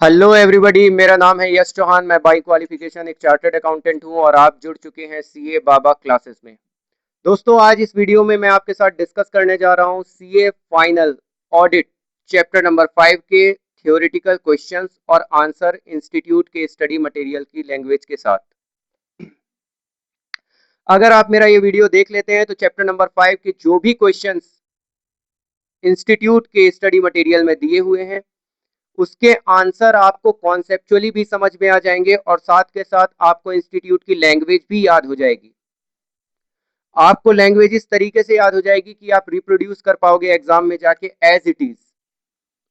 Hello everybody, मेरा नाम है यश चौहान। मैं बाई क्वालिफिकेशन एक चार्टर्ड अकाउंटेंट हूं और आप जुड़ चुके हैं सीए बाबा क्लासेस में। दोस्तों, आज इस वीडियो में मैं आपके साथ डिस्कस करने जा रहा हूं CA final audit chapter number 5 के थ्योरेटिकल क्वेश्चंस और आंसर इंस्टीट्यूट के स्टडी मटेरियल की लैंग्वेज के साथ। अगर आप मेरा ये वीडियो देख लेते हैं तो चैप्टर नंबर 5 के जो भी क्वेश्चंस इंस्टीट्यूट के स्टडी मटेरियल में दिए हुए हैं उसके आंसर आपको कॉन्सेप्चुअली भी समझ में आ जाएंगे और साथ के साथ आपको इंस्टीट्यूट की लैंग्वेज भी याद हो जाएगी। आपको लैंग्वेज इस तरीके से याद हो जाएगी कि आप रिप्रोड्यूस कर पाओगे एग्जाम में जाके एज इट इज,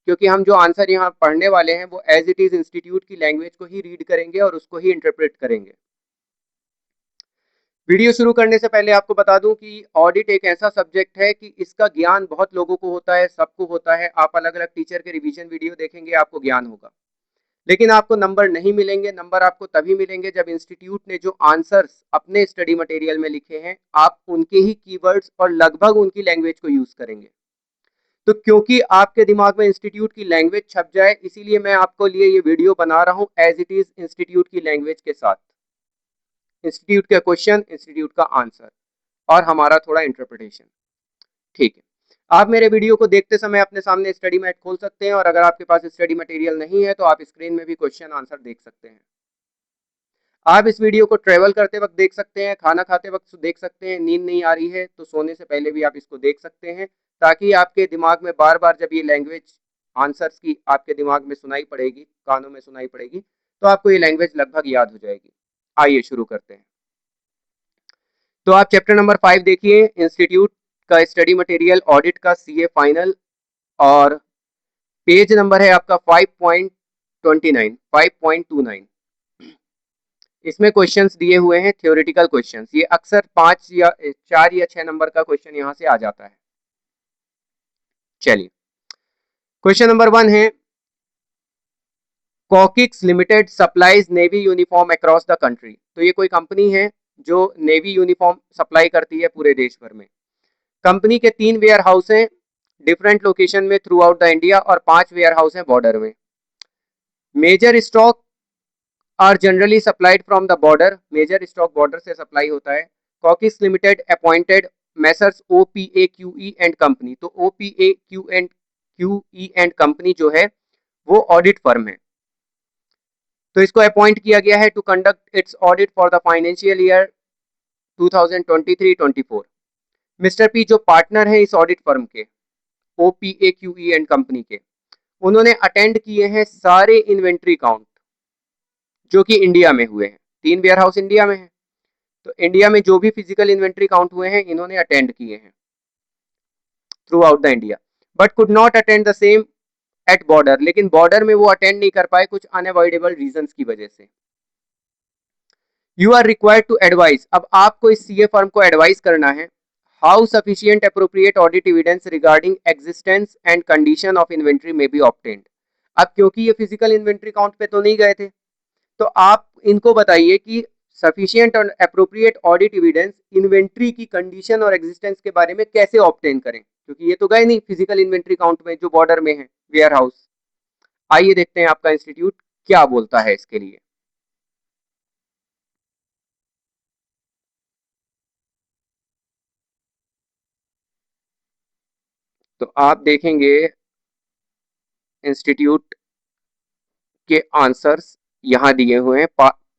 क्योंकि हम जो आंसर यहाँ पढ़ने वाले हैं वो एज इट इज इंस्टीट्यूट की लैंग्वेज को ही रीड करेंगे और उसको ही इंटरप्रेट करेंगे। वीडियो शुरू करने से पहले आपको बता दूं कि ऑडिट एक ऐसा सब्जेक्ट है कि इसका ज्ञान बहुत लोगों को होता है, सबको होता है। आप अलग अलग टीचर के रिवीजन वीडियो देखेंगे, आपको ज्ञान होगा, लेकिन आपको नंबर नहीं मिलेंगे। नंबर आपको तभी मिलेंगे जब इंस्टीट्यूट ने जो आंसर्स अपने स्टडी मटेरियल में लिखे हैं आप उनके ही कीवर्ड्स और लगभग उनकी लैंग्वेज को यूज करेंगे। तो क्योंकि आपके दिमाग में इंस्टीट्यूट की लैंग्वेज छप जाए, इसीलिए मैं आपको लिए ये वीडियो बना रहा हूं एज इट इज इंस्टीट्यूट की लैंग्वेज के साथ। इंस्टीट्यूट का क्वेश्चन, इंस्टीट्यूट का आंसर और हमारा थोड़ा इंटरप्रिटेशन। ठीक है, आप मेरे वीडियो को देखते समय अपने सामने स्टडी मैट खोल सकते हैं और अगर आपके पास स्टडी मटेरियल नहीं है तो आप स्क्रीन में भी क्वेश्चन आंसर देख सकते हैं। आप इस वीडियो को ट्रेवल करते वक्त देख सकते हैं, खाना खाते वक्त देख सकते हैं, नींद नहीं आ रही है तो सोने से पहले भी आप इसको देख सकते हैं, ताकि आपके दिमाग में बार बार जब ये लैंग्वेज आंसर्स की आपके दिमाग में सुनाई पड़ेगी, कानों में सुनाई पड़ेगी, तो आपको ये लैंग्वेज लगभग याद हो जाएगी। आइए शुरू करते हैं। तो आप चैप्टर नंबर 5 देखिए, इंस्टीट्यूट का स्टडी मटेरियल ऑडिट का सीए फाइनल, और पेज नंबर है आपका 5.29 5.29। इसमें क्वेश्चंस दिए हुए हैं, थ्योरेटिकल क्वेश्चंस। ये अक्सर 4 या 6 नंबर का क्वेश्चन यहां से आ जाता है। चलिए, क्वेश्चन नंबर 1 है, coccyx limited supplies navy uniform across the country. तो ये कोई कंपनी है जो नेवी यूनिफॉर्म सप्लाई करती है पूरे देश भर में। कंपनी के 3 वेयर हाउस हैं डिफरेंट लोकेशन में थ्रू आउट द इंडिया और 5 वेयर हाउस हैं बॉर्डर में। Major stock are generally supplied from the border. Major stock border से सप्लाई होता है। Cockis limited appointed messrs OPAQE and company. तो OPAQE एंड कंपनी जो है वो ऑडिट फर्म है, तो इसको अपॉइंट किया गया है to conduct its audit for the financial year 2023-24। Mister P जो पार्टनर है इस ऑडिट फर्म के, OPAQE एंड कंपनी के, उन्होंने अटेंड किए हैं सारे इन्वेंट्री काउंट जो कि इंडिया में हुए हैं। 3 वेयर हाउस इंडिया में है, तो इंडिया में जो भी फिजिकल इन्वेंट्री काउंट हुए हैं इन्होंने अटेंड किए हैं throughout the India, but could not attend the same at border. लेकिन बॉर्डर में वो अटेंड नहीं कर पाए कुछ अनअवॉइडेबल रीजंस की वजह से। You are required to advise. अब आपको इस सीए फर्म को एडवाइस करना है, how sufficient appropriate audit evidence regarding existence and condition of inventory may be obtained. अब क्योंकि ये फिजिकल इन्वेंट्री काउंट पे तो नहीं गए थे, तो आप इनको बताइए कि सफिशिएंट और अप्रोप्रिएट ऑडिट एविडेंस इन्वेंट्री की कंडीशन और एग्जिस्टेंस के बारे में कैसे ऑब्टेन करें, क्योंकि ये तो गए नहीं फिजिकल इन्वेंट्री काउंट में जो बॉर्डर में है वेयर हाउस। आइए देखते हैं आपका इंस्टीट्यूट क्या बोलता है इसके लिए। तो आप देखेंगे इंस्टीट्यूट के आंसर्स यहां दिए हुए हैं,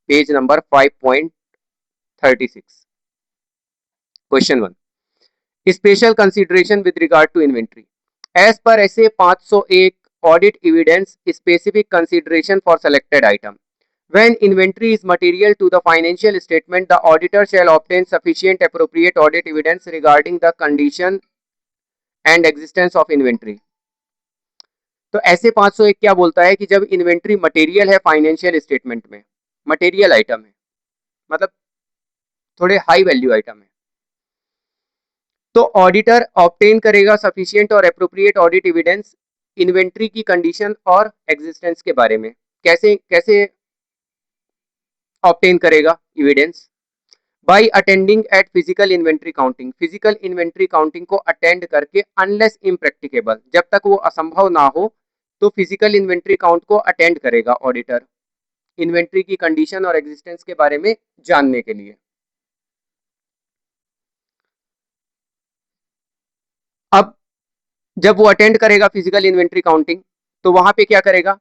page number 5.36। Question 1, special consideration with regard to inventory. As per SA 501 audit evidence specific consideration for selected item. When inventory is material to the financial statement, the auditor shall obtain sufficient appropriate audit evidence regarding the condition and existence of inventory। तो ऐसे 501 क्या बोलता है कि जब inventory material है financial statement में, material item है मतलब थोड़े हाई वैल्यू आइटम है, तो ऑडिटर ऑब्टेन करेगा सफिशिएंट और अप्रोप्रिएट ऑडिट एविडेंस इन्वेंट्री की कंडीशन और एग्जिस्टेंस के बारे में। कैसे कैसे ऑब्टेन करेगा evidence? By attending eight physical inventory counting. Physical inventory counting को अटेंड करके, अनलेस इम्प्रैक्टिकेबल, जब तक वो असंभव ना हो तो फिजिकल इन्वेंट्री काउंट को अटेंड करेगा ऑडिटर, इन्वेंट्री की कंडीशन और एग्जिस्टेंस के बारे में जानने के लिए। अब जब वो अटेंड करेगा फिजिकल इन्वेंट्री काउंटिंग, तो वहां पे क्या करेगा,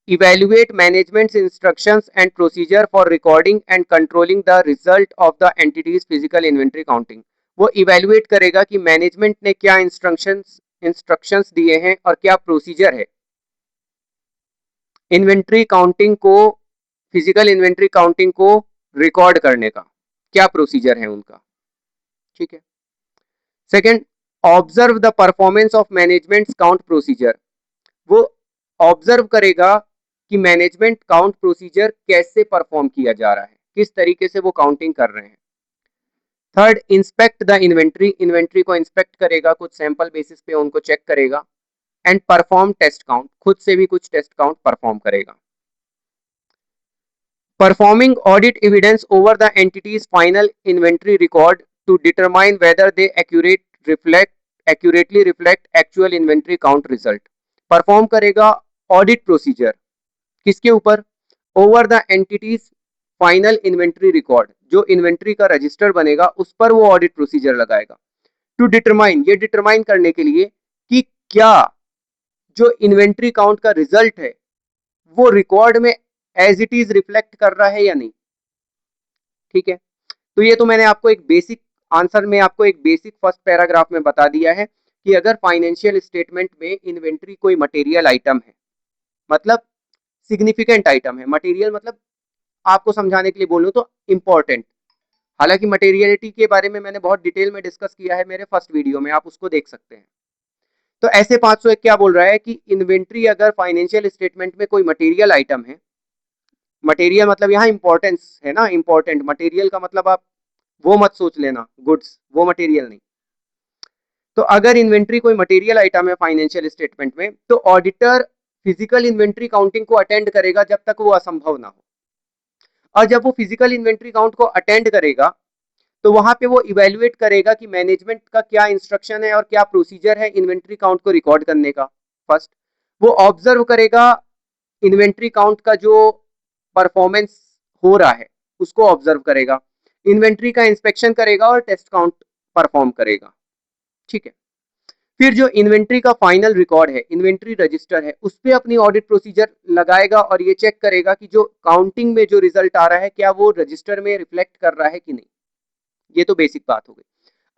evaluate management instructions and procedure for recording and controlling the result of the entities physical inventory counting. वो इवेल्युएट करेगा कि मैनेजमेंट ने क्या इंस्ट्रक्शंस दिए हैं और क्या प्रोसीजर है इन्वेंट्री काउंटिंग को, फिजिकल इन्वेंट्री काउंटिंग को रिकॉर्ड करने का, क्या प्रोसीजर है उनका। ठीक है। Second, observe the performance of management count procedure. वो ऑब्जर्व करेगा कि मैनेजमेंट काउंट प्रोसीजर कैसे परफॉर्म किया जा रहा है, किस तरीके से वो काउंटिंग कर रहे हैं। Third, inspect the inventory, inventory को इंस्पेक्ट करेगा, कुछ सैंपल बेसिस पे उनको चेक करेगा। एंड परफॉर्म टेस्ट काउंट, खुद से भी कुछ टेस्ट काउंट परफॉर्म करेगा। Performing audit evidence over the entity's final inventory record to determine whether they accurately reflect actual inventory count result. Perform करेगा ऑडिट प्रोसीजर किसके ऊपर, over the entity's final inventory record, जो inventory का register बनेगा उस पर वो ऑडिट प्रोसीजर लगाएगा। टू डिटरमाइन, ये डिटरमाइन करने के लिए कि क्या जो इन्वेंट्री काउंट का रिजल्ट है वो रिकॉर्ड में एज इट इज रिफ्लेक्ट कर रहा है या नहीं। ठीक है। तो ये तो मैंने आपको एक बेसिक आंसर में, आपको एक बेसिक फर्स्ट पैराग्राफ में बता दिया है कि अगर फाइनेंशियल स्टेटमेंट में इन्वेंट्री कोई मटेरियल आइटम है, मतलब सिग्निफिकेंट आइटम है, मटेरियल मतलब आपको समझाने के लिए बोलूं तो इंपॉर्टेंट, हालांकि मटेरियलिटी के बारे में मैंने बहुत डिटेल में डिस्कस किया है मेरे फर्स्ट वीडियो में, आप उसको देख सकते हैं। तो ऐसे 501 क्या बोल रहा है कि इन्वेंट्री अगर फाइनेंशियल स्टेटमेंट में कोई मटेरियल आइटम है, मटेरियल मतलब यहाँ इंपॉर्टेंस है ना, इंपॉर्टेंट मटेरियल का मतलब आप वो मत सोच लेना गुड्स, वो मटेरियल नहीं। तो अगर इन्वेंट्री कोई मटेरियल आइटम है फाइनेंशियल स्टेटमेंट में, तो ऑडिटर फिजिकल इन्वेंट्री काउंटिंग को अटेंड करेगा जब तक वो असंभव ना हो। और जब वो फिजिकल इन्वेंट्री काउंट को अटेंड करेगा तो वहां पे वो इवेल्युएट करेगा कि मैनेजमेंट का क्या इंस्ट्रक्शन है और क्या प्रोसीजर है इन्वेंट्री काउंट को रिकॉर्ड करने का। फर्स्ट, वो ऑब्जर्व करेगा इन्वेंट्री काउंट का जो परफॉर्मेंस हो रहा है उसको ऑब्जर्व करेगा, इन्वेंट्री का इंस्पेक्शन करेगा और टेस्ट काउंट परफॉर्म करेगा। ठीक है। फिर जो इन्वेंट्री का फाइनल रिकॉर्ड है, इन्वेंट्री रजिस्टर है, उस पर अपनी ऑडिट प्रोसीजर लगाएगा और ये चेक करेगा कि जो काउंटिंग में जो रिजल्ट आ रहा है क्या वो रजिस्टर में रिफ्लेक्ट कर रहा है कि नहीं। ये तो बेसिक बात हो गई।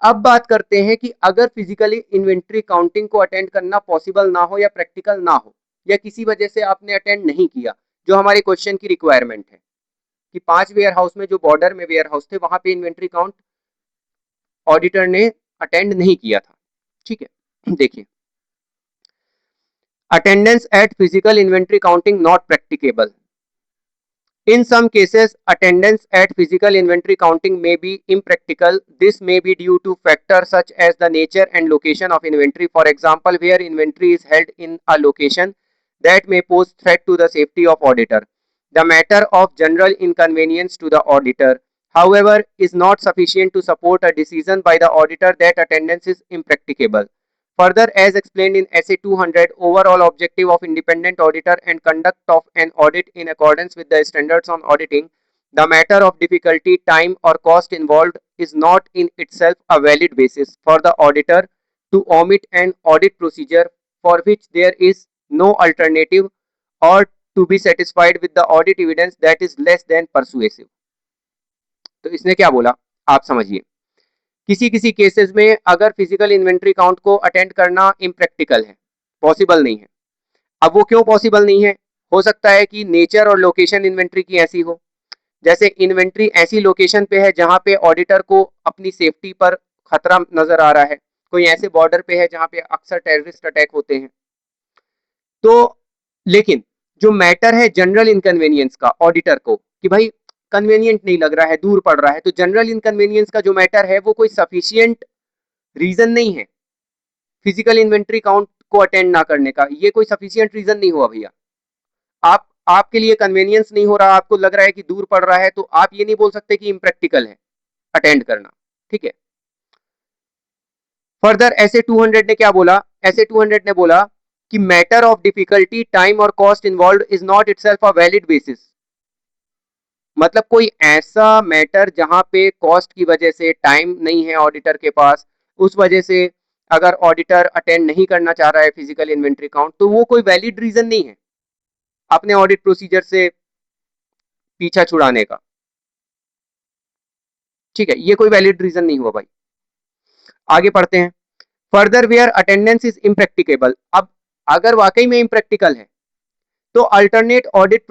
अब बात करते हैं कि अगर फिजिकली इन्वेंट्री काउंटिंग को अटेंड करना पॉसिबल ना हो या प्रैक्टिकल ना हो, या किसी वजह से आपने अटेंड नहीं किया, जो हमारे क्वेश्चन की रिक्वायरमेंट है कि 5 वेयर हाउस में जो बॉर्डर में वेयर हाउस थे वहां पे इन्वेंट्री काउंट ऑडिटर ने अटेंड नहीं किया था। ठीक है। देखिए, attendance eight physical inventory counting not practicable. In some cases, attendance at physical inventory counting may be impractical. This may be due to factors such as the nature and location of inventory. For example, where inventory is held in a location that may pose threat to the safety of auditor. The matter of general inconvenience to the auditor, however, is not sufficient to support a decision by the auditor that attendance is impracticable. Further, as explained in Essay 200, overall objective of independent auditor and conduct of an audit in accordance with the standards on auditing, the matter of difficulty, time or cost involved is not in itself a valid basis for the auditor to omit an audit procedure for which there is no alternative, or to be satisfied with the audit evidence that is less than persuasive. तो इसने क्या बोला आप समझिए, किसी किसी cases में अगर फिजिकल इन्वेंट्री काउंट को अटेंड करना इम्प्रैक्टिकल है, पॉसिबल नहीं है। अब वो क्यों पॉसिबल नहीं है, हो सकता है कि नेचर और लोकेशन इन्वेंट्री की ऐसी हो, जैसे इन्वेंट्री ऐसी लोकेशन पे है जहां पे ऑडिटर को अपनी सेफ्टी पर खतरा नजर आ रहा है, कोई ऐसे बॉर्डर पे है जहां पे अक्सर टेररिस्ट अटैक होते हैं। तो लेकिन जो मैटर है जनरल इनकन्वीनियंस का ऑडिटर को, कि भाई कन्वीनियंट नहीं लग रहा है, दूर पड़ रहा है, तो जनरल इनकन्वीनियंस का जो मैटर है वो कोई सफिशियंट रीजन नहीं है फिजिकल इन्वेंट्री काउंट को अटेंड ना करने का, ये कोई सफिशियंट रीजन नहीं हुआ भैया। आप आपके लिए कन्वीनियंस नहीं हो रहा, आपको लग रहा है कि दूर पड़ रहा है, तो आप ये नहीं बोल सकते कि इम्प्रैक्टिकल है अटेंड करना। ठीक है। फर्दर ऐसे 200 ने क्या बोला, ऐसे 200 ने बोला कि मैटर ऑफ डिफिकल्टी, टाइम और cost involve is not itself a valid basis. मतलब कोई ऐसा मैटर जहां पे कॉस्ट की वजह से टाइम नहीं है ऑडिटर के पास, उस वजह से अगर ऑडिटर अटेंड नहीं करना चाह रहा है फिजिकल इन्वेंट्री काउंट, तो वो कोई वैलिड रीजन नहीं है अपने ऑडिट प्रोसीजर से पीछा छुड़ाने का। ठीक है, ये कोई वैलिड रीजन नहीं हुआ भाई। आगे पढ़ते हैं। Further where attendance is impracticable. अब अगर वाकई में इम्प्रैक्टिकल है तो अल्टरनेट ऑडिट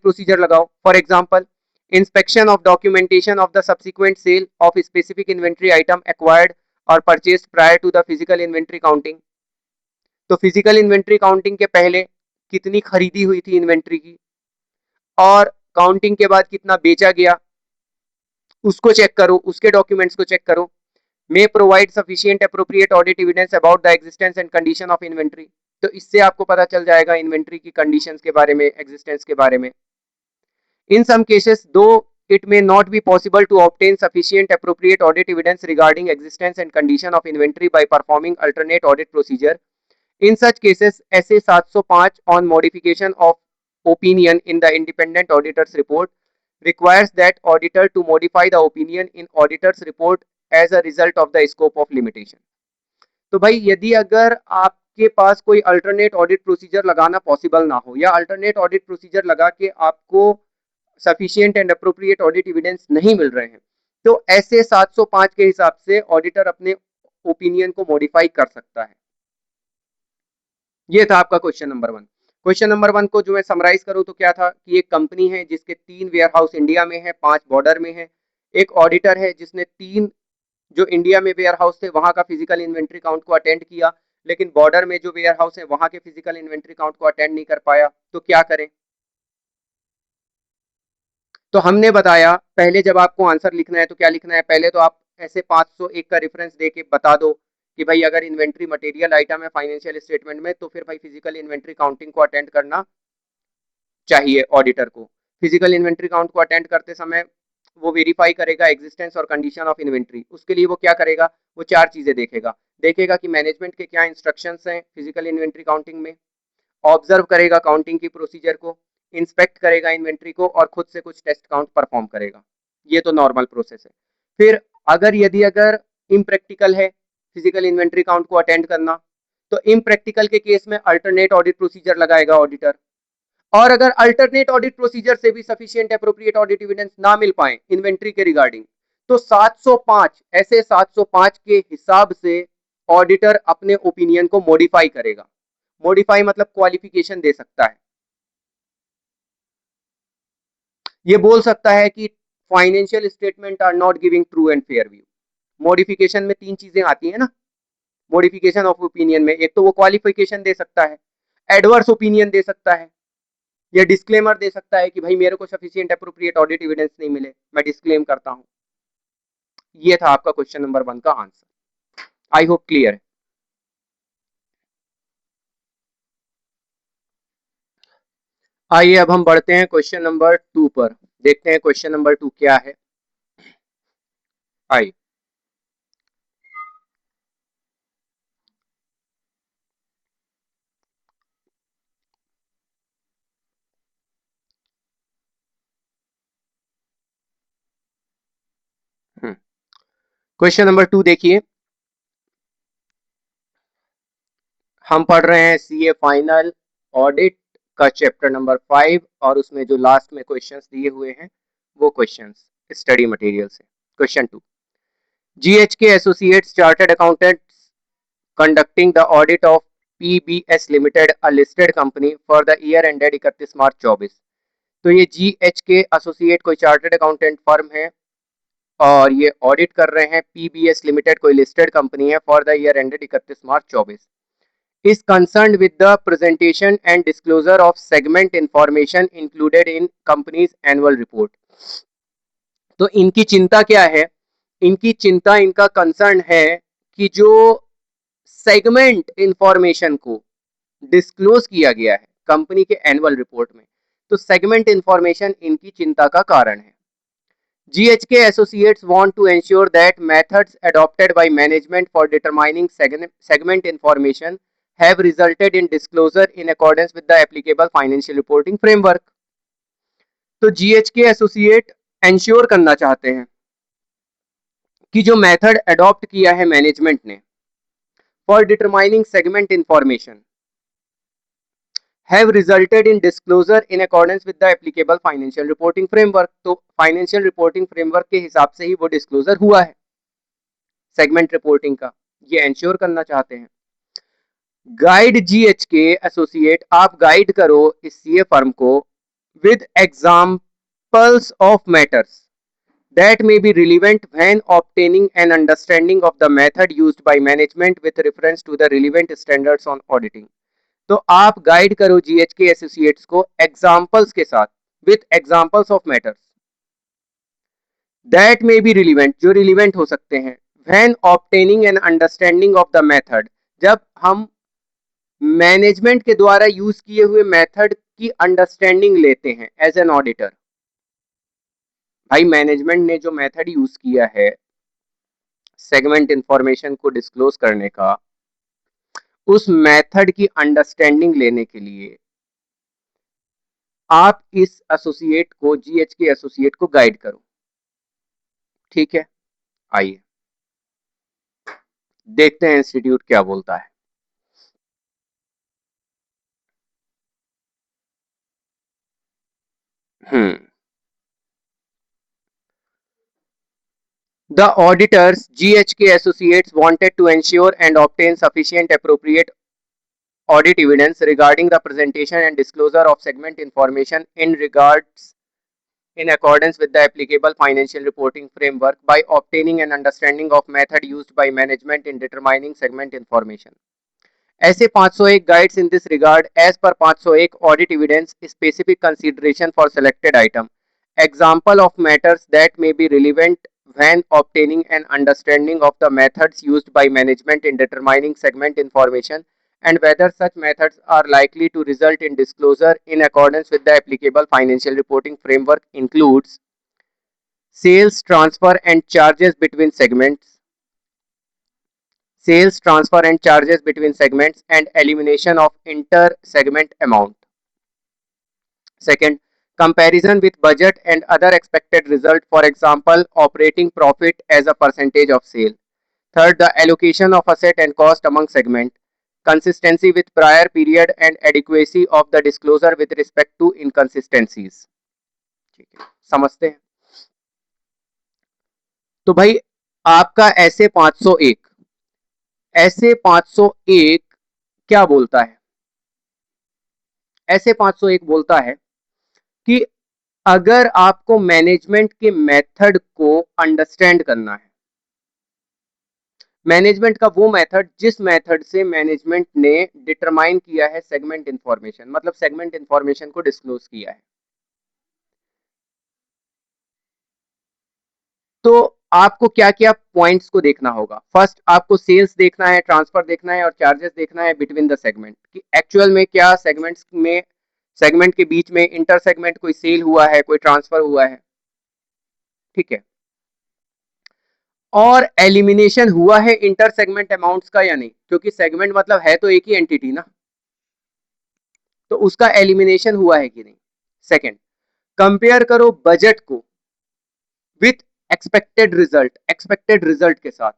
प्रोसीजर लगाओ। For example, inspection of documentation of the subsequent sale of specific inventory item acquired or purchased prior to the physical inventory counting। तो physical inventory counting के पहले कितनी खरीदी हुई थी इन्वेंट्री की, और काउंटिंग के बाद कितना बेचा गया, उसको चेक करो, उसके डॉक्यूमेंट्स को चेक करो। May provide sufficient appropriate audit evidence about the existence and condition of inventory. तो इससे आपको पता चल जाएगा इन्वेंट्री की कंडीशंस के बारे में, एग्जिस्टेंस के बारे में। In some cases, though it may not be possible to obtain sufficient appropriate audit evidence regarding existence and condition of inventory by performing alternate audit procedure, in such cases, SA 705 on modification of opinion in the independent auditor's report requires that auditor to modify the opinion in auditor's report as a result of the scope of limitation। तो भाई यदि अगर आपके पास कोई alternate audit procedure लगाना possible ना हो, या अल्टरनेट ऑडिट प्रोसीजर लगा के आपको sufficient and appropriate audit evidence नहीं मिल रहे हैं, तो ऐसे 705 के हिसाब से ऑडिटर अपने ओपिनियन को मॉडिफाई कर सकता है। ये था आपका क्वेश्चन नंबर 1। क्वेश्चन नंबर 1 को जो मैं समराइज करूं तो क्या था कि एक कंपनी है जिसके 3 वेयर हाउस इंडिया में है, 5 बॉर्डर में है। एक ऑडिटर है जिसने 3 जो इंडिया में वेयर हाउस थे वहां का फिजिकल इन्वेंट्री काउंट को अटेंड किया, लेकिन बॉर्डर में जो वेयर हाउस है वहां के फिजिकल इन्वेंट्री काउंट को अटेंड नहीं कर पाया। तो क्या करें? तो हमने बताया पहले जब आपको आंसर लिखना है तो क्या लिखना है, पहले तो आप ऐसे 501 का रेफरेंस देके बता दो कि भाई अगर इन्वेंट्री मटेरियल आइटम है फाइनेंशियल स्टेटमेंट में तो फिर भाई फिजिकल इन्वेंट्री काउंटिंग को अटेंड करना चाहिए ऑडिटर को। फिजिकल इन्वेंट्री काउंट को अटेंड करते समय वो वेरीफाई करेगा एग्जिस्टेंस और कंडीशन ऑफ इन्वेंट्री। उसके लिए वो क्या करेगा, वो 4 चीजें देखेगा। देखेगा कि मैनेजमेंट के क्या इंस्ट्रक्शंस हैं फिजिकल इन्वेंट्री काउंटिंग में, ऑब्जर्व करेगा काउंटिंग की प्रोसीजर को, इंस्पेक्ट करेगा इन्वेंट्री को, और खुद से कुछ टेस्ट काउंट परफॉर्म करेगा। ये तो नॉर्मल प्रोसेस है। फिर अगर इम्प्रैक्टिकल है फिजिकल इन्वेंट्री काउंट को अटेंड करना, तो इम्प्रैक्टिकल के केस में अल्टरनेट ऑडिट प्रोसीजर लगाएगा ऑडिटर। और अगर अल्टरनेट ऑडिट प्रोसीजर से भी सफिशिएंट अप्रोप्रिएट ऑडिट एविडेंस ना मिल पाए इन्वेंट्री के रिगार्डिंग, तो 705 ऐसे 705 के हिसाब से ऑडिटर अपने ओपिनियन को मॉडिफाई करेगा। मॉडिफाई मतलब क्वालिफिकेशन दे सकता है। ये बोल सकता है कि financial statement are not giving true and fair view. Modification में 3 चीजें आती है ना मॉडिफिकेशन ऑफ ओपिनियन में। एक तो वो क्वालिफिकेशन दे सकता है, एडवर्स ओपिनियन दे सकता है, या डिस्क्लेमर दे सकता है कि भाई मेरे को सफिशिएंट अप्रोप्रिएट ऑडिट एविडेंस नहीं मिले, मैं डिस्क्लेम करता हूं। ये था आपका क्वेश्चन नंबर 1 का आंसर। आई होप क्लियर है। आइए अब हम बढ़ते हैं क्वेश्चन नंबर 2 पर। देखते हैं क्वेश्चन नंबर 2 क्या है। आइए, क्वेश्चन नंबर 2 देखिए। हम पढ़ रहे हैं सीए फाइनल ऑडिट का चैप्टर नंबर 5, और उसमें जो लास्ट में क्वेश्चंस दिए हुए हैं वो क्वेश्चंस स्टडी मटेरियल से। Question 2, GHK associates chartered accountants conducting the audit of PBS Limited, a listed company for the year ended 31 मार्च 24। तो ये GHK एसोसिएट कोई चार्टर्ड अकाउंटेंट फर्म है और ये ऑडिट कर रहे हैं PBS लिमिटेड कोई लिस्टेड कंपनी है for the year ended 31 March 24। is concerned with the presentation and disclosure of segment information included in company's annual report। तो इनकी चिंता क्या है, इनकी चिंता, इनका कंसर्न है कि जो सेगमेंट इंफॉर्मेशन को डिस्क्लोज किया गया है कंपनी के एनुअल रिपोर्ट में, तो सेगमेंट इंफॉर्मेशन इनकी चिंता का कारण है। GHK Associates want to ensure that methods adopted by management for determining segment information have resulted in disclosure in accordance with the applicable financial reporting framework. तो GHK Associate ensure करना चाहते हैं कि जो मेथड अडॉप्ट किया है management ने for determining segment information have resulted in disclosure in accordance with the applicable financial reporting framework. तो फाइनेंशियल रिपोर्टिंग फ्रेमवर्क के हिसाब से ही वो डिस्क्लोजर हुआ है सेगमेंट रिपोर्टिंग का, ये एंश्योर करना चाहते हैं. गाइड जीएचके एसोसिएट, आप गाइड करो इस सीए फर्म को with examples of matters that may be relevant when obtaining an understanding of the method used by management with reference to the relevant standards on auditing. तो आप guide करो जीएचके associates को examples के साथ, with examples of matters that may be relevant, जो relevant हो सकते हैं, when obtaining an understanding of the method, जब हम मैनेजमेंट के द्वारा यूज किए हुए मेथड की अंडरस्टैंडिंग लेते हैं एज एन ऑडिटर. भाई मैनेजमेंट ने जो मेथड यूज किया है सेगमेंट इंफॉर्मेशन को डिस्क्लोज करने का, उस मेथड की अंडरस्टैंडिंग लेने के लिए आप इस एसोसिएट को, जीएचके एसोसिएट को गाइड करो. ठीक है, आइए देखते हैं इंस्टीट्यूट क्या बोलता है. The auditors, GHK Associates, wanted to ensure and obtain sufficient appropriate audit evidence regarding the presentation and disclosure of segment information in accordance with the applicable financial reporting framework by obtaining an understanding of method used by management in determining segment information. ऐसे 501 guides in this regard as per 501 audit evidence specific consideration for selected item. Example of matters that may be relevant when obtaining an understanding of the methods used by management in determining segment information and whether such methods are likely to result in disclosure in accordance with the applicable financial reporting framework includes sales transfer and charges between segments, sales transfer and charges between segments and elimination of inter-segment amount. Second, comparison with budget and other expected result, for example, operating profit as a percentage of sale. Third, the allocation of asset and cost among segment, consistency with prior period and adequacy of the disclosure with respect to inconsistencies. ठीक है, समझते हैं. तो भाई आपका ऐसे 501 क्या बोलता है? ऐसे 501 बोलता है कि अगर आपको मैनेजमेंट के मेथड को अंडरस्टैंड करना है, मैनेजमेंट का वो मेथड जिस मेथड से मैनेजमेंट ने डिटरमाइन किया है सेगमेंट इंफॉर्मेशन, मतलब सेगमेंट इंफॉर्मेशन को डिस्क्लोज किया है, तो आपको क्या क्या पॉइंट्स को देखना होगा. फर्स्ट, आपको सेल्स देखना है, ट्रांसफर देखना है और चार्जेस देखना है बिटवीन द सेगमेंट, कि एक्चुअल में क्या सेगमेंट्स में, सेगमेंट के बीच में इंटर सेगमेंट कोई सेल हुआ है, कोई ट्रांसफर हुआ है. ठीक है, और एलिमिनेशन हुआ है इंटर सेगमेंट अमाउंट्स का या नहीं, क्योंकि सेगमेंट मतलब है तो एक ही एंटिटी ना, तो उसका एलिमिनेशन हुआ है कि नहीं. सेकंड, कंपेयर करो बजट को विथ एक्सपेक्टेड रिजल्ट के साथ.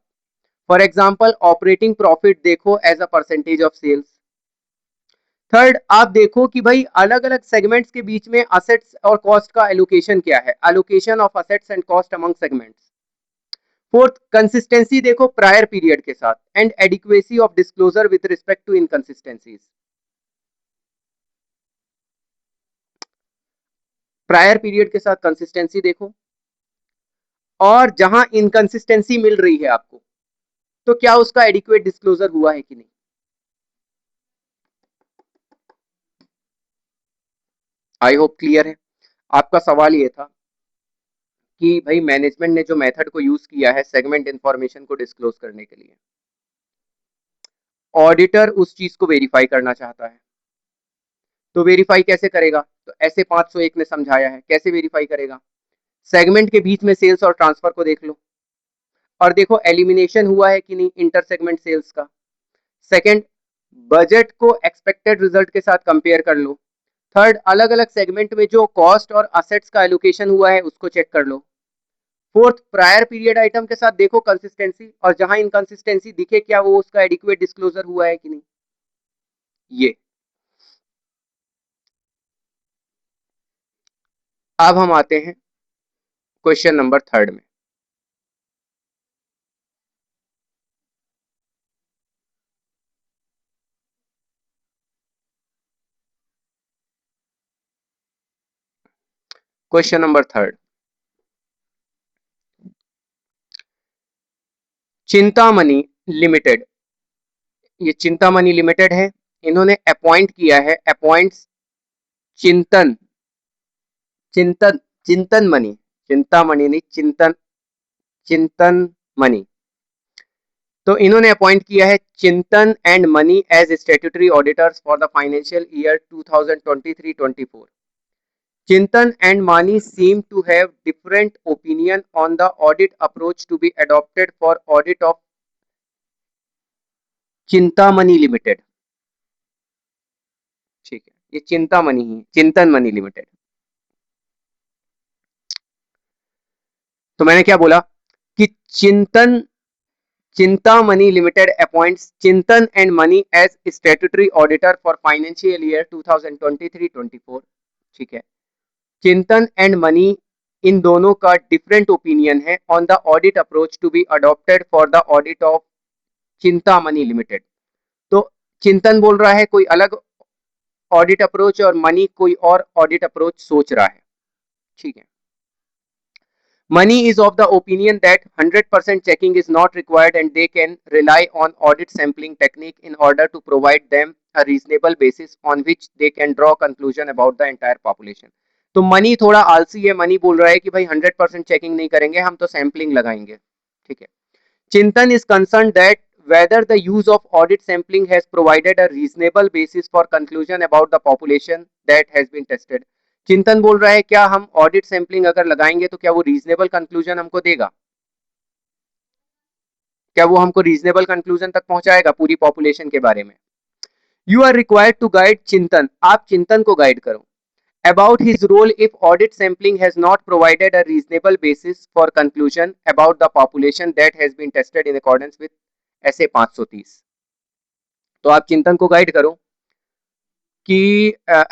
फॉर एग्जांपल ऑपरेटिंग प्रॉफिट देखो as a percentage of sales. Third, आप देखो कि भाई अलग अलग सेगमेंट्स के बीच में असेट्स और कॉस्ट का एलोकेशन क्या है, allocation of assets and cost among segments. Fourth, consistency देखो प्रायर पीरियड के साथ and adequacy of disclosure with respect to inconsistencies. Prior period के साथ कंसिस्टेंसी देखो, और जहां इनकंसिस्टेंसी मिल रही है आपको, तो क्या उसका एडिक्वेट डिस्क्लोजर हुआ है कि नहीं. आई होप क्लियर है. आपका सवाल ये था कि भाई मैनेजमेंट ने जो मेथड को यूज किया है सेगमेंट इंफॉर्मेशन को डिस्क्लोज करने के लिए, ऑडिटर उस चीज को वेरीफाई करना चाहता है. तो वेरीफाई कैसे करेगा? तो ऐसे 501 ने समझाया है कैसे वेरीफाई करेगा. सेगमेंट के बीच में सेल्स और ट्रांसफर को देख लो, और देखो एलिमिनेशन हुआ है कि नहीं इंटर सेगमेंट सेल्स का। सेकंड, बजट को एक्सपेक्टेड रिजल्ट के साथ कंपेयर कर लो। थर्ड, अलग अलग सेगमेंट में जो कॉस्ट और असेट्स का एलोकेशन हुआ है उसको चेक कर लो। फोर्थ, प्रायर पीरियड आइटम के साथ देखो कंसिस्टेंसी, और जहां इनकंसिस्टेंसी दिखे क्या वो उसका एडिक्वेट डिस्क्लोजर हुआ है कि नहीं। ये अब हम आते हैं क्वेश्चन नंबर थर्ड में। Question number third, Chintamani limited, ये चिंतामणि लिमिटेड है, इन्होंने अपॉइंट किया है, अपॉइंट्स चिंतन, चिंतन चिंतन मणि, चिंतामणि नहीं, चिंतन, चिंतन मणि। तो इन्होंने अपॉइंट किया है Chintan and Money as statutory auditors for the financial year 2023-24। Chintan and Mani seem to have different opinion on the audit approach to be adopted for audit of Chintamani Limited। ठीक है, ये चिंतामणि ही, चिंतन मनी लिमिटेड। तो मैंने क्या बोला कि Chintan, Chintamani limited appoints Chintan and Money as statutory auditor for financial year 2023-24। ठीक है, चिंतन एंड मनी, इन दोनों का डिफरेंट ओपिनियन है on the audit approach to be adopted for the audit of Chintamani limited. तो चिंतन बोल रहा है कोई अलग ऑडिट अप्रोच और मनी कोई और ऑडिट अप्रोच सोच रहा है। ठीक है, Money is of the opinion that 100% checking is not required and they can rely on audit sampling technique in order to provide them a reasonable basis on which they can draw conclusion about the entire population. तो Money थोड़ा आलसी है, money बोल रहा है कि भाई 100% checking नहीं करेंगे, हम तो सैम्पलिंग लगाएंगे। ठीक है, Chintan is concerned that whether the use of audit sampling has provided a reasonable basis for conclusion about the population that has been tested। चिंतन बोल रहा है क्या हम ऑडिट सैंपलिंग अगर लगाएंगे तो क्या वो रीजनेबल कंक्लूजन हमको देगा, क्या वो हमको रीजनेबल कंक्लूजन तक पहुंचाएगा पूरी पॉपुलेशन के बारे में। You are required to guide Chintan, आप चिंतन को गाइड करो about his role if audit sampling has not provided a reasonable basis for conclusion about the population that has been tested in accordance with SA 530। तो आप चिंतन को guide करो कि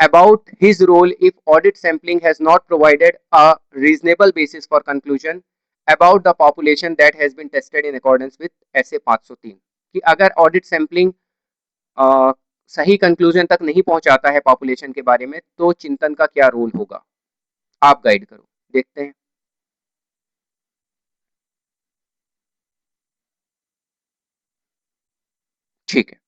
about his role if audit sampling has not provided a reasonable basis for conclusion about the population that has been tested in accordance with SA 503। कि अगर audit sampling सही conclusion तक नहीं पहुंचाता है पॉपुलेशन के बारे में तो चिंतन का क्या रोल होगा, आप गाइड करो, देखते हैं। ठीक है,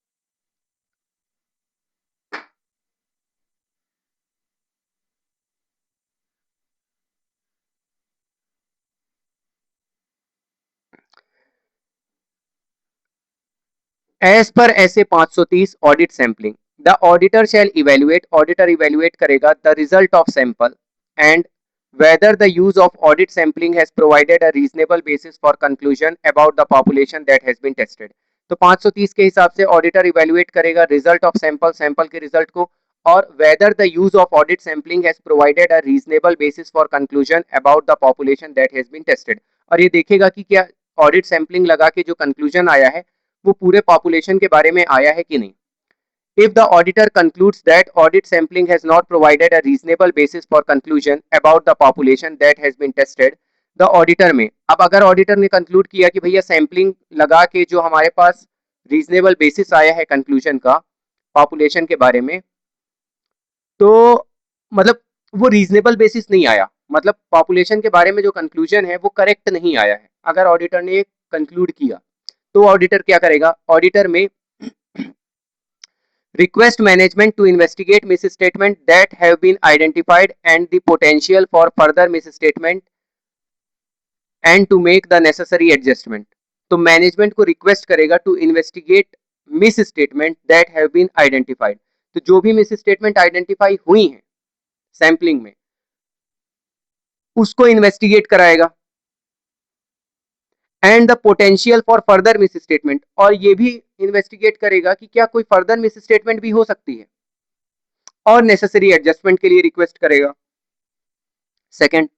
as per SA 530 audit sampling the auditor shall evaluate, auditor evaluate करेगा the result of sample and whether the use of audit sampling has provided a reasonable basis for conclusion about the population that has been tested। तो 530 के हिसाब से auditor evaluate करेगा result of sample, sample के result को, और whether the use of audit sampling has provided a reasonable basis for conclusion about the population that has been tested। और ये देखेगा कि क्या ऑडिट सैंपलिंग लगा के जो कंक्लूजन आया है वो पूरे पॉपुलेशन के बारे में आया है कि नहीं। If the auditor concludes that audit sampling has not provided a reasonable basis for conclusion about the population that has been tested, the auditor में, अब अगर ऑडिटर ने कंक्लूड किया कि भैया सैम्पलिंग लगा के जो हमारे पास रीजनेबल बेसिस आया है कंक्लूजन का पॉपुलेशन के बारे में, तो मतलब वो रीजनेबल बेसिस नहीं आया, मतलब पॉपुलेशन के बारे में जो कंक्लूजन है वो करेक्ट नहीं आया है, अगर ऑडिटर ने कंक्लूड किया तो ऑडिटर क्या करेगा, ऑडिटर में request management to investigate misstatement that have been identified and the potential for further misstatement and to make the necessary adjustment। तो मैनेजमेंट को रिक्वेस्ट करेगा to investigate misstatement that have been identified. तो जो भी miss statement identify हुई हैं sampling में उसको इन्वेस्टिगेट कराएगा, and the potential for further miss statement, और ये भी इन्वेस्टिगेट करेगा कि क्या कोई फर्दर मिस स्टेटमेंट भी हो सकती है, और नेसेसरी एडजस्टमेंट के लिए रिक्वेस्ट करेगा। सेकंड,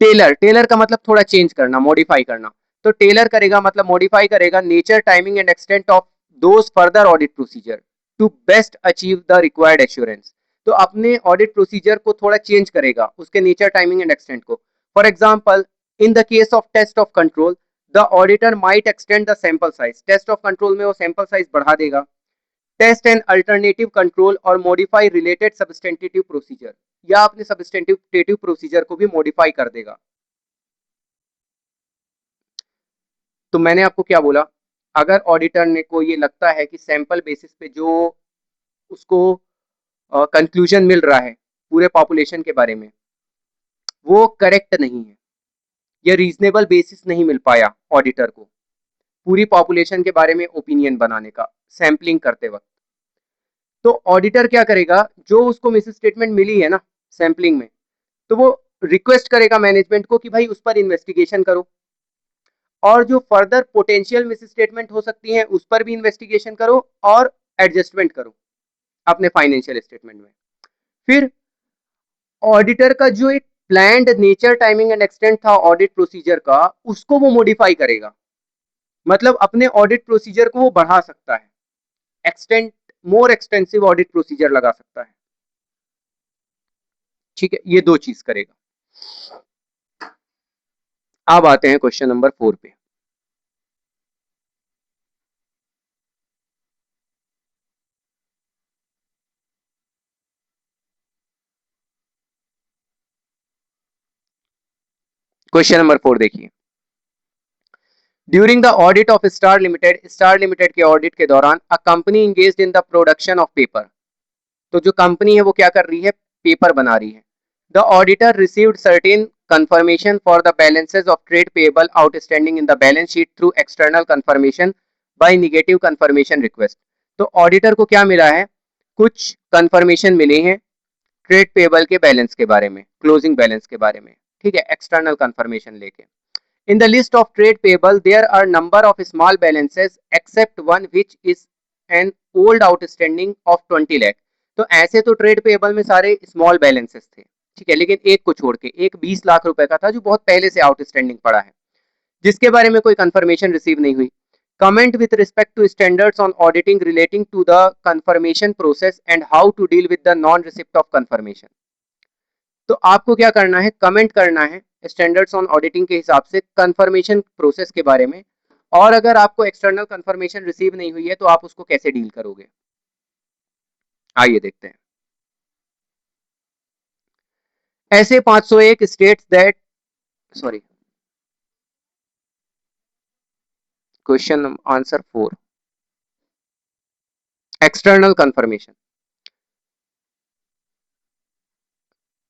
टेलर, टेलर का मतलब थोड़ा चेंज करना, मॉडिफाई करना, तो टेलर करेगा मतलब मॉडिफाई करेगा nature, timing and extent of those further audit procedure to best achieve the required assurance. तो अपने ऑडिट प्रोसीजर को थोड़ा चेंज करेगा, उसके नेचर, टाइमिंग एंड एक्सटेंट को। For example, in the case of test of control the auditor might extend the sample size, test of control में वो sample size बढ़ा देगा। टेस्ट एंड अल्टरनेटिव कंट्रोल और मॉडिफाई रिलेटेड सब्सटेंटिव प्रोसीजर, या अपने substantive procedure को भी modify कर देगा। तो मैंने आपको क्या बोला, अगर ऑडिटर ने को ये लगता है कि सैंपल बेसिस पे जो उसको कंक्लूजन मिल रहा है पूरे पॉपुलेशन के बारे में वो करेक्ट नहीं है, या रीजनेबल बेसिस नहीं मिल पाया ऑडिटर को पूरी पॉपुलेशन के बारे में ओपिनियन बनाने का सैम्पलिंग करते वक्त, तो ऑडिटर क्या करेगा, जो उसको मिस स्टेटमेंट मिली है ना सैम्पलिंग में, तो वो रिक्वेस्ट करेगा मैनेजमेंट को कि भाई उस पर इन्वेस्टिगेशन करो, और जो फर्दर पोटेंशियल मिस स्टेटमेंट हो सकती हैं उस पर भी इन्वेस्टिगेशन करो और एडजस्टमेंट करो अपने फाइनेंशियल स्टेटमेंट में। फिर ऑडिटर का जो एक planned nature, timing and extent था ऑडिट प्रोसीजर का, उसको वो मॉडिफाई करेगा, मतलब अपने ऑडिट प्रोसीजर को वो बढ़ा सकता है, एक्सटेंट, मोर एक्सटेंसिव ऑडिट प्रोसीजर लगा सकता है। ठीक है, ये दो चीज करेगा। अब आते हैं क्वेश्चन नंबर 4 पे। क्वेश्चन नंबर 4 देखिए, during the audit of star limited, star limited के ऑडिट के दौरान a company engaged in the production of paper, तो जो कंपनी है वो क्या कर रही है, पेपर बना रही है। The auditor received certain confirmation for the balances of trade payable outstanding in the balance sheet through external confirmation bye negative confirmation request. तो ऑडिटर को क्या मिला है, कुछ कंफर्मेशन मिले हैं ट्रेड पेएबल के बैलेंस के बारे में, क्लोजिंग बैलेंस के बारे में, ठीक है, एक्सटर्नल कंफर्मेशन लेके। In the list of trade payable, there are number of small balances except one which is an old outstanding of 20 lakh। तो ऐसे तो ट्रेड पेबल में सारे स्मॉल बैलेंसेस थे, ठीक है, लेकिन एक को छोड़ के, एक 20 लाख रुपए का था जो बहुत पहले से आउटस्टैंडिंग पड़ा है, जिसके बारे में कोई कंफर्मेशन रिसीव नहीं हुई। Comment with respect to standards on auditing relating to the confirmation process and how to deal with the non receipt of confirmation. तो आपको क्या करना है, कमेंट करना है स्टैंडर्ड्स ऑन ऑडिटिंग के हिसाब से कंफर्मेशन प्रोसेस के बारे में, और अगर आपको एक्सटर्नल कंफर्मेशन रिसीव नहीं हुई है तो आप उसको कैसे डील करोगे। आइए देखते हैं। SA 501 states that, sorry, question answer 4, external confirmation.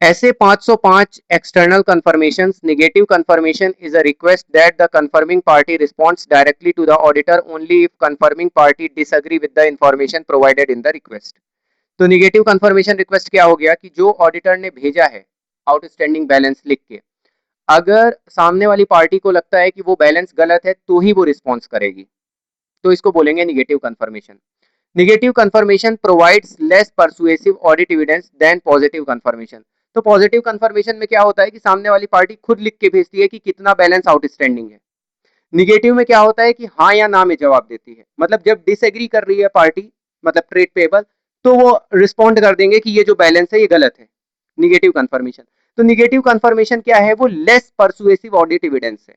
SA 505 external confirmations, negative confirmation is a request that the confirming party responds directly to the auditor only if confirming party disagree with the information provided in the request. तो negative confirmation request क्या हो गया कि जो auditor ने भेजा है outstanding balance लिख के, अगर सामने वाली पार्टी को लगता है कि वो बैलेंस गलत है तो ही वो रिस्पॉन्स करेगी, तो इसको बोलेंगे negative confirmation. Negative confirmation provides less persuasive audit evidence than positive confirmation. तो पॉजिटिव कंफर्मेशन में क्या होता है कि सामने वाली पार्टी खुद लिख के भेजती है कि कितना बैलेंस आउटस्टैंडिंग है। निगेटिव में क्या होता है कि हाँ या ना में जवाब देती है, मतलब जब डिसएग्री कर रही है पार्टी, मतलब ट्रेड पेबल, तो वो रिस्पॉन्ड कर देंगे कि ये जो बैलेंस है ये गलत है, निगेटिव कंफर्मेशन। तो निगेटिव कंफर्मेशन क्या है, वो लेस परसुएसिव ऑडिट एविडेंस है।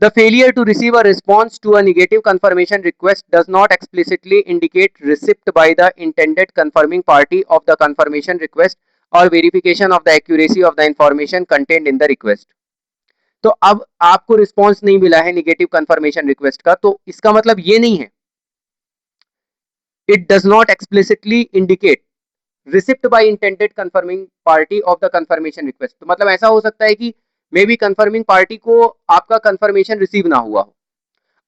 The failure to receive a response to a negative confirmation request does not explicitly indicate receipt by the intended confirming party of the confirmation request or verification of the accuracy of the information contained in the request। तो अब आपको response नहीं मिला है negative confirmation request का, तो इसका मतलब ये नहीं है, it does not explicitly indicate receipt by intended confirming party of the confirmation request. तो मतलब ऐसा हो सकता है कि मे बी कंफर्मिंग पार्टी को आपका कंफर्मेशन रिसीव ना हुआ हो,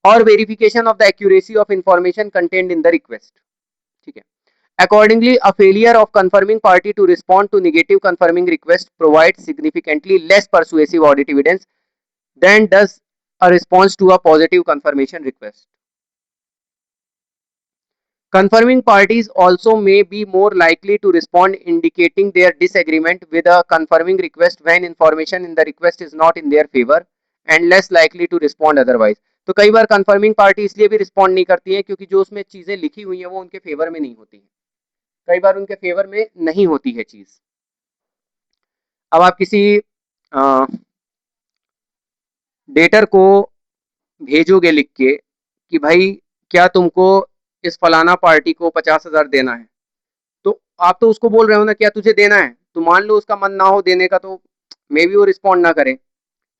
और verification of the accuracy of information contained in the request, ठीक है। Accordingly, a failure of confirming party to respond to negative confirming request provides significantly less persuasive audit evidence than does a response to a positive confirmation request. Confirming parties also may be more likely to respond indicating their disagreement with a confirming request when information in the request is not in their favor and less likely to respond otherwise. तो कई बार confirming party इसलिए भी respond नहीं करती है क्योंकि जो उसमें चीजें लिखी हुई हैं वो उनके फेवर में नहीं होती हैं, कई बार उनके फेवर में नहीं होती है चीज। अब आप किसी डेटर को भेजोगे लिख के कि भाई क्या तुमको इस फलाना पार्टी को 50,000 देना है, तो आप तो उसको बोल रहे हो ना क्या तुझे देना है, तो मान लो उसका मन ना हो देने का तो मे भी वो रिस्पॉन्ड ना करे।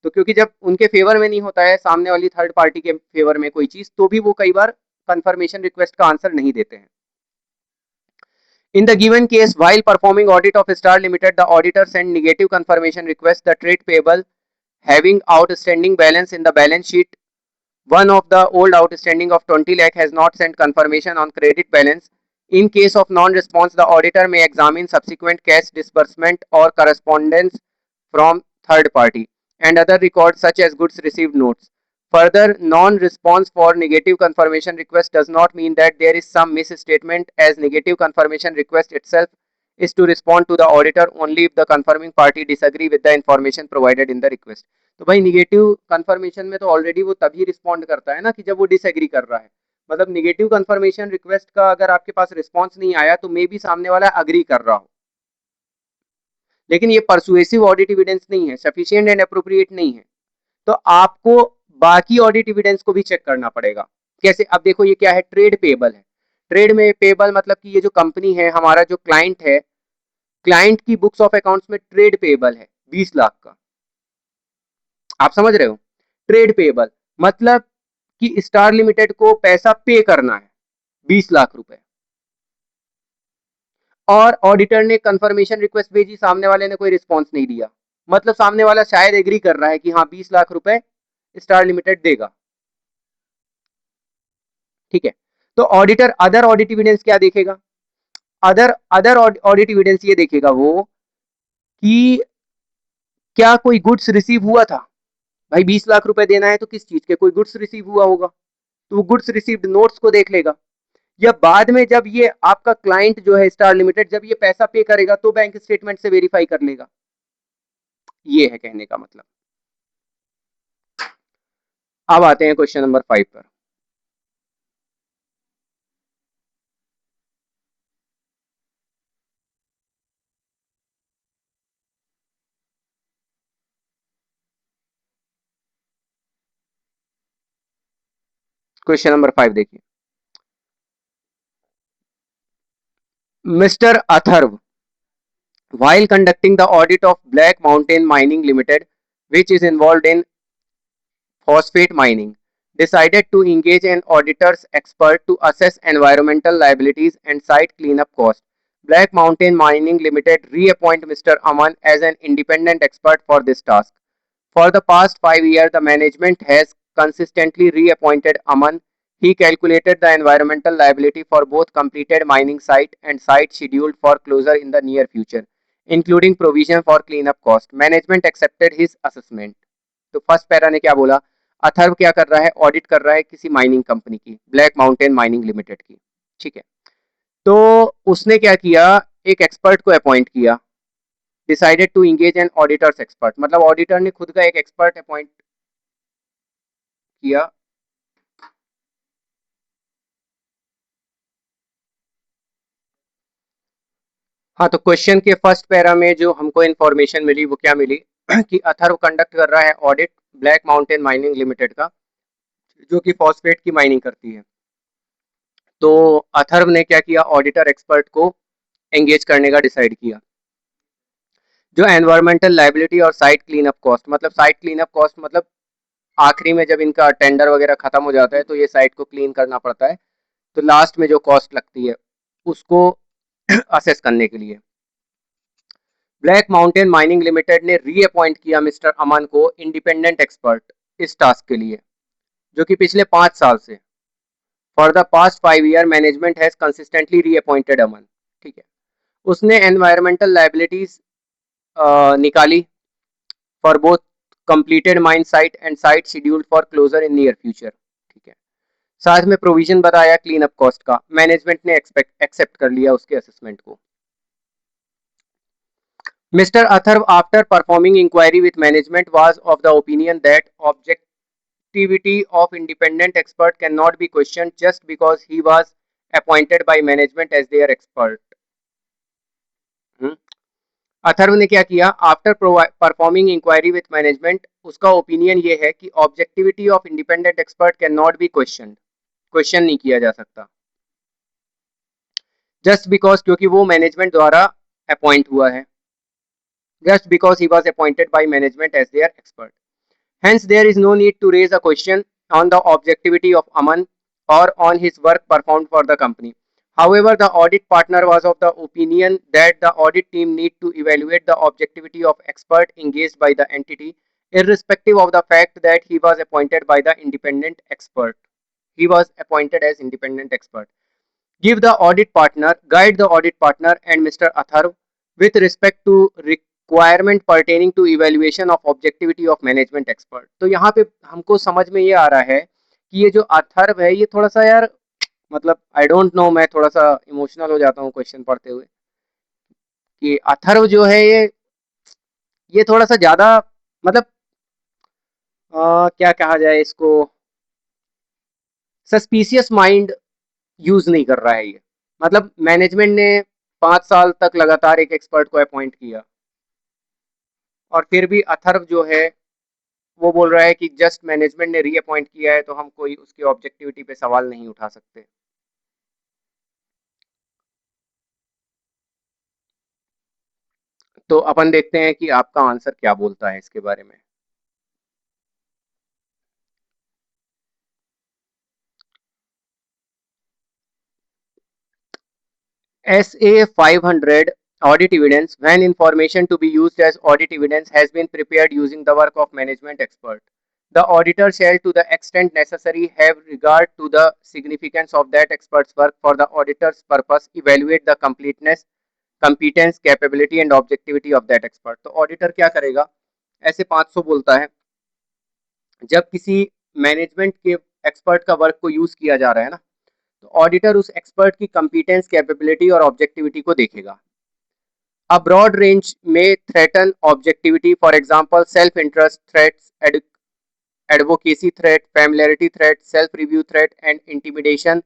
तो क्योंकि जब उनके फेवर में नहीं होता है सामने वाली थर्ड पार्टी के फेवर में कोई चीज, तो भी वो कई बार कंफर्मेशन रिक्वेस्ट का आंसर नहीं देते हैं। In the given case, while performing audit of Star Limited, the auditor sent negative confirmation request. The trade payable having outstanding balance in the balance sheet, one of the old outstanding of 20 lakh has not sent confirmation on credit balance. In case of non-response, the auditor may examine subsequent cash disbursement or correspondence from third party and other records such as goods received notes. Further, non-response for negative confirmation request does not mean that there is some misstatement, as negative confirmation request itself is to respond to the auditor only if the confirming party disagree with the information provided in the request. तो भाई negative confirmation में तो already वो तभी respond करता है ना कि जब वो डिसएग्री कर रहा है। मतलब निगेटिव कंफर्मेशन रिक्वेस्ट का अगर आपके पास रिस्पॉन्स नहीं आया तो मे भी सामने वाला अग्री कर रहा हो, लेकिन ये परसुएसिव ऑडिट एविडेंस नहीं है, सफिशिएंट एंड अप्रोप्रिएट नहीं है। तो आपको बाकी ऑडिट एविडेंस को भी चेक करना पड़ेगा। कैसे? अब देखो ये क्या है, ट्रेड पेबल है। ट्रेड में पेबल मतलब कि ये जो कंपनी है, हमारा जो क्लाइंट है, क्लाइंट की बुक्स ऑफ अकाउंट्स में ट्रेड पेबल है 20 लाख का। आप समझ रहे हो? ट्रेड पेबल मतलब कि स्टार लिमिटेड को पैसा पे करना है 20 लाख रुपए, और ऑडिटर ने कंफर्मेशन रिक्वेस्ट भेजी, सामने वाले ने कोई रिस्पॉन्स नहीं दिया, मतलब सामने वाला शायद एग्री कर रहा है कि हाँ 20 लाख रुपए स्टार लिमिटेड देगा। ठीक है, तो ऑडिटर अदर ऑडिट एविडेंस क्या देखेगा? अदर ऑडिट एविडेंस ये देखेगा वो कि क्या कोई गुड्स रिसीव हुआ था। भाई 20 लाख रुपए देना है तो किस चीज के कोई गुड्स रिसीव हुआ होगा, तो वो गुड्स रिसीव्ड नोट्स को देख लेगा। या बाद में जब ये आपका क्लाइंट जो है स्टार लिमिटेड जब ये पैसा पे करेगा तो बैंक स्टेटमेंट से वेरीफाई कर लेगा। ये है कहने का मतलब। अब आते हैं क्वेश्चन नंबर 5 पर। क्वेश्चन नंबर 5 देखिए। Mister Atharva, while conducting the audit of Black Mountain Mining Limited, which is involved in phosphate mining, decided to engage an auditor's expert to assess environmental liabilities and site cleanup costs. Black Mountain Mining Limited reappoint Mr. Aman as an independent expert for this task. For the past 5 years, the management has consistently reappointed Aman. He calculated the environmental liability for both completed mining site and site scheduled for closure in the near future, including provision for cleanup cost. Management accepted his assessment. तो first para ने क्या बोला? अथर्व क्या कर रहा है? Audit कर रहा है किसी माइनिंग कंपनी की, ब्लैक माउंटेन माइनिंग लिमिटेड की। ठीक है, तो उसने क्या किया? एक एक्सपर्ट को अपॉइंट किया। Decided to engage an auditor's expert मतलब ऑडिटर ने खुद का एक एक्सपर्ट अपॉइंट किया। हाँ, तो क्वेश्चन के फर्स्ट पैरा में जो हमको इन्फॉर्मेशन मिली वो क्या मिली कि अथर्व कंडक्ट कर रहा है audit black mountain mining limited का, जो कि फॉस्फेट की माइनिंग करती है। तो अथर्व ने क्या किया? ऑडिटर एक्सपर्ट को एंगेज करने का डिसाइड किया। जो एनवायरमेंटल लाइबिलिटी और साइट क्लीन अप कॉस्ट मतलब साइट क्लीन अप कॉस्ट मतलब आखिरी में जब इनका टेंडर वगैरह खत्म हो जाता है तो ये साइट को क्लीन करना पड़ता है, तो लास्ट में जो कॉस्ट लगती है उसको असेस करने के लिए ब्लैक माउंटेन माइनिंग लिमिटेड ने रीअपॉइंट किया मिस्टर अमन को इंडिपेंडेंट एक्सपर्ट इस टास्क के लिए, जो कि पिछले 5 साल से for the past 5 year management has consistently reappointed Aman. ठीक है, उसने एनवायरमेंटल लाइबिलिटीज निकाली for both completed mine site and site scheduled for closure in near future. ठीक है, साथ में प्रोविजन बताया क्लीन अप कॉस्ट का, मैनेजमेंट ने एक्सेप्ट कर लिया उसके असेसमेंट को। Mr. Atharv, after performing inquiry with management, was of the opinion that objectivity of independent expert cannot be questioned just because he was appointed by management as their expert. Atharva ने क्या किया, after performing inquiry with management, उसका opinion ये है कि objectivity of independent expert can not be question नहीं किया जा सकता जस्ट बिकॉज, क्योंकि वो मैनेजमेंट द्वारा अपॉइंट हुआ है, just because he was appointed by management as their expert. Hence, there is no need to raise a question on the objectivity of Aman or on his work performed for the company. However, the audit partner was of the opinion that the audit team need to evaluate the objectivity of expert engaged by the entity, irrespective of the fact that he was appointed by the independent expert. He was appointed as independent expert. Give the audit partner, guide the audit partner and Mr. Atharv with respect to requirement pertaining to evaluation of objectivity of management expert. तो यहाँ पे हमको समझ में ये आ रहा है कि ये जो अथर्व है ये थोड़ा सा यार, मतलब आई डोंट नो, मैं थोड़ा सा इमोशनल हो जाता हूँ क्वेश्चन पढ़ते हुए कि अथर्व जो है ये थोड़ा सा ज्यादा, मतलब क्या कहा जाए इसको, सस्पिशियस माइंड यूज नहीं कर रहा है ये। मतलब मैनेजमेंट ने 5 साल तक लगातार एक एक्सपर्ट को अपॉइंट किया और फिर भी अथर्व जो है वो बोल रहा है कि जस्ट मैनेजमेंट ने रीअपॉइंट किया है तो हम कोई उसकी ऑब्जेक्टिविटी पे सवाल नहीं उठा सकते। तो अपन देखते हैं कि आपका आंसर क्या बोलता है इसके बारे में। SA 500 audit evidence, when information to be used as audit evidence has been prepared using the work of management expert, the auditor shall to the extent necessary have regard to the significance of that expert's work for the auditor's purpose, evaluate the completeness, competence, capability and objectivity of that expert. तो auditor क्या करेगा, ऐसे 500 बोलता है, जब किसी management के expert का वर्क को यूज किया जा रहा है ना, तो ऑडिटर उस एक्सपर्ट की कंपीटेंस, कैपेबिलिटी और ऑब्जेक्टिविटी को देखेगा। अ ब्रॉड रेंज में threaten objectivity, for example self interest threats, advocacy threat, familiarity threat, self-review threat, and intimidation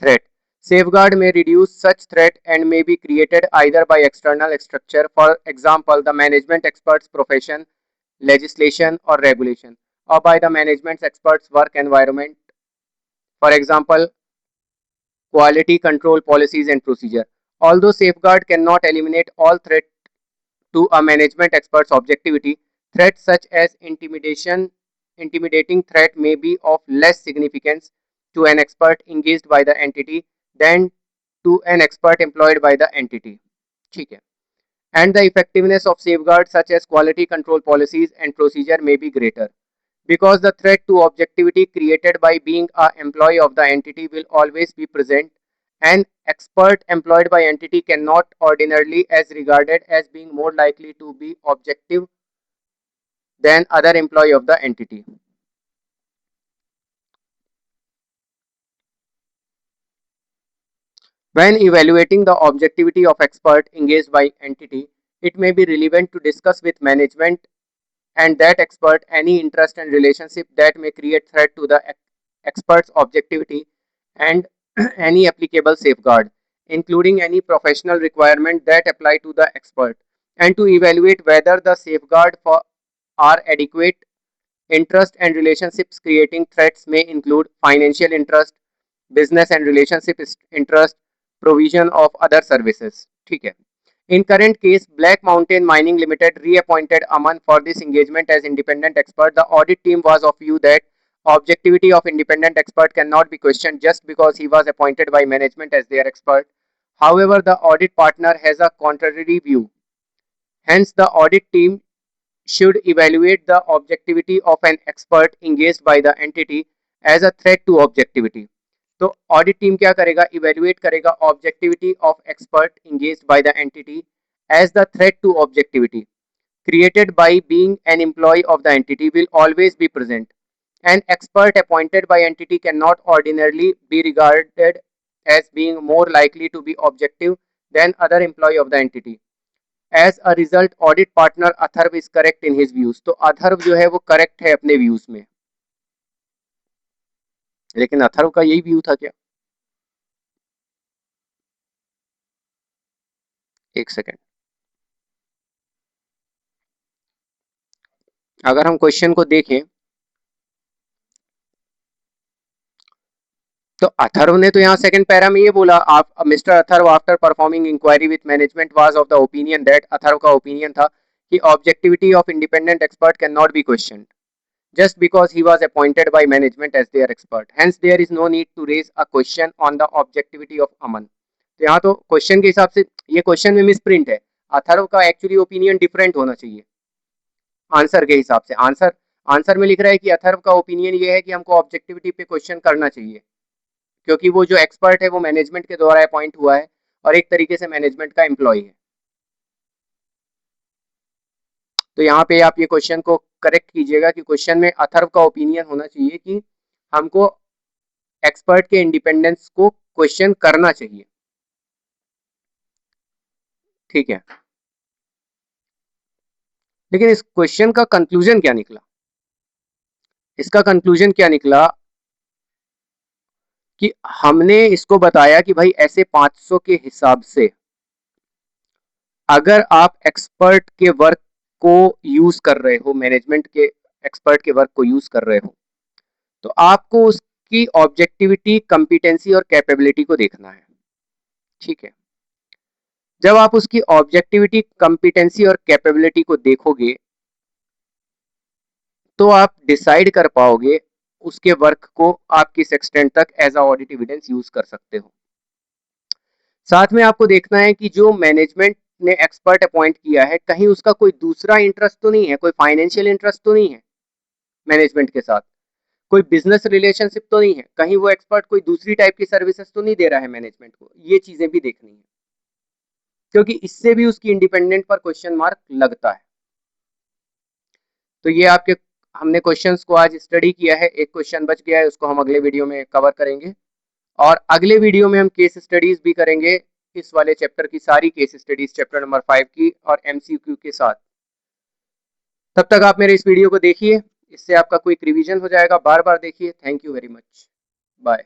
threat. Safeguard may reduce such threat and may be created either by external structure, for example, the management expert's profession, legislation, or regulation, or by the management expert's work environment, for example, quality control policies and procedure. Although safeguard cannot eliminate all threat to a management expert's objectivity, threats such as intimidating threat may be of less significance to an expert engaged by the entity than to an expert employed by the entity. ठीक है, and the effectiveness of safeguards such as quality control policies and procedure may be greater because the threat to objectivity created by being a employee of the entity will always be present. An expert employed by entity cannot ordinarily as regarded as being more likely to be objective than other employee of the entity. When evaluating the objectivity of expert engaged by entity, it may be relevant to discuss with management and that expert any interest and relationship that may create threat to the expert's objectivity and any applicable safeguard, including any professional requirement that apply to the expert, and to evaluate whether the safeguard for are adequate. Interest and relationships creating threats may include financial interest, business and relationship interest, provision of other services. ठीक है, in current case, Black Mountain Mining Limited reappointed Aman for this engagement as independent expert. The audit team was of view that objectivity of independent expert cannot be questioned just because he was appointed by management as their expert. However, the audit partner has a contrary view. Hence, the audit team should evaluate the objectivity of an expert engaged by the entity as a threat to objectivity. तो audit team क्या करेगा, evaluate करेगा objectivity of expert engaged by the entity as the threat to objectivity created by being an employee of the entity will always be present. An expert appointed by entity cannot ordinarily be regarded as being more likely to be objective than other employee of the entity. As a result, audit partner Atharva is correct in his views. तो अथर्व जो है वो correct है अपने views में, लेकिन अथर्व का यही व्यू था क्या? एक सेकेंड, अगर हम क्वेश्चन को देखें तो अथर्व ने तो यहाँ सेकंड पैरा में ये बोला, आप mister Atharv after performing inquiry with management was of the opinion that, Atharv का ओपिनियन था कि objectivity of independent expert can not be question just because he was appointed by management as their expert. Hence, there is no need to raise a question on the objectivity of Aman. तो यहाँ तो question के हिसाब से ये question में misprint है, अथर्व का एक्चुअली ओपिनियन डिफरेंट होना चाहिए आंसर के हिसाब से। आंसर में लिख रहा है कि अथर्व का ओपिनियन ये है कि हमको ऑब्जेक्टिविटी पे क्वेश्चन करना चाहिए, क्योंकि वो जो एक्सपर्ट है वो मैनेजमेंट के द्वारा अपॉइंट हुआ है और एक तरीके से मैनेजमेंट का एम्प्लॉय है। तो यहाँ पे आप ये क्वेश्चन को करेक्ट कीजिएगा कि क्वेश्चन में अथर्व का ओपिनियन होना चाहिए कि हमको एक्सपर्ट के इंडिपेंडेंस को क्वेश्चन करना चाहिए। ठीक है, लेकिन इस क्वेश्चन का कंक्लूजन क्या निकला? इसका कंक्लूजन क्या निकला कि हमने इसको बताया कि भाई ऐसे 500 के हिसाब से अगर आप एक्सपर्ट के वर्क को यूज कर रहे हो, मैनेजमेंट के एक्सपर्ट के वर्क को यूज कर रहे हो, तो आपको उसकी ऑब्जेक्टिविटी, कंपिटेंसी और कैपेबिलिटी को देखना है। ठीक है, जब आप उसकी ऑब्जेक्टिविटी, कंपिटेंसी और कैपेबिलिटी को देखोगे तो आप डिसाइड कर पाओगे उसके वर्क को आप किस एक्सटेंट तक as a audit evidence use कर सकते हो। साथ में आपको देखना है कि जो मैनेजमेंट ने एक्सपर्ट अपॉइंट किया है, कहीं उसका कोई दूसरा इंटरेस्ट तो नहीं है, कोई फाइनेंशियल इंटरेस्ट तो नहीं है मैनेजमेंट के साथ, कोई बिजनेस रिलेशनशिप तो नहीं है, कहीं वो एक्सपर्ट कोई दूसरी टाइप की सर्विसेज तो नहीं दे रहा है मैनेजमेंट को। ये चीजें भी देखनी है, क्योंकि इससे भी उसकी इंडिपेंडेंट पर क्वेश्चन मार्क लगता है। तो ये आपके हमने क्वेश्चंस को आज स्टडी किया है, एक क्वेश्चन बच गया है, उसको हम अगले वीडियो में कवर करेंगे और अगले वीडियो में हम केस स्टडीज भी करेंगे इस वाले चैप्टर की, सारी केस स्टडीज चैप्टर नंबर 5 की और एमसीक्यू के साथ। तब तक आप मेरे इस वीडियो को देखिए, इससे आपका क्विक रिवीजन हो जाएगा, बार बार देखिए। Thank you very much, bye.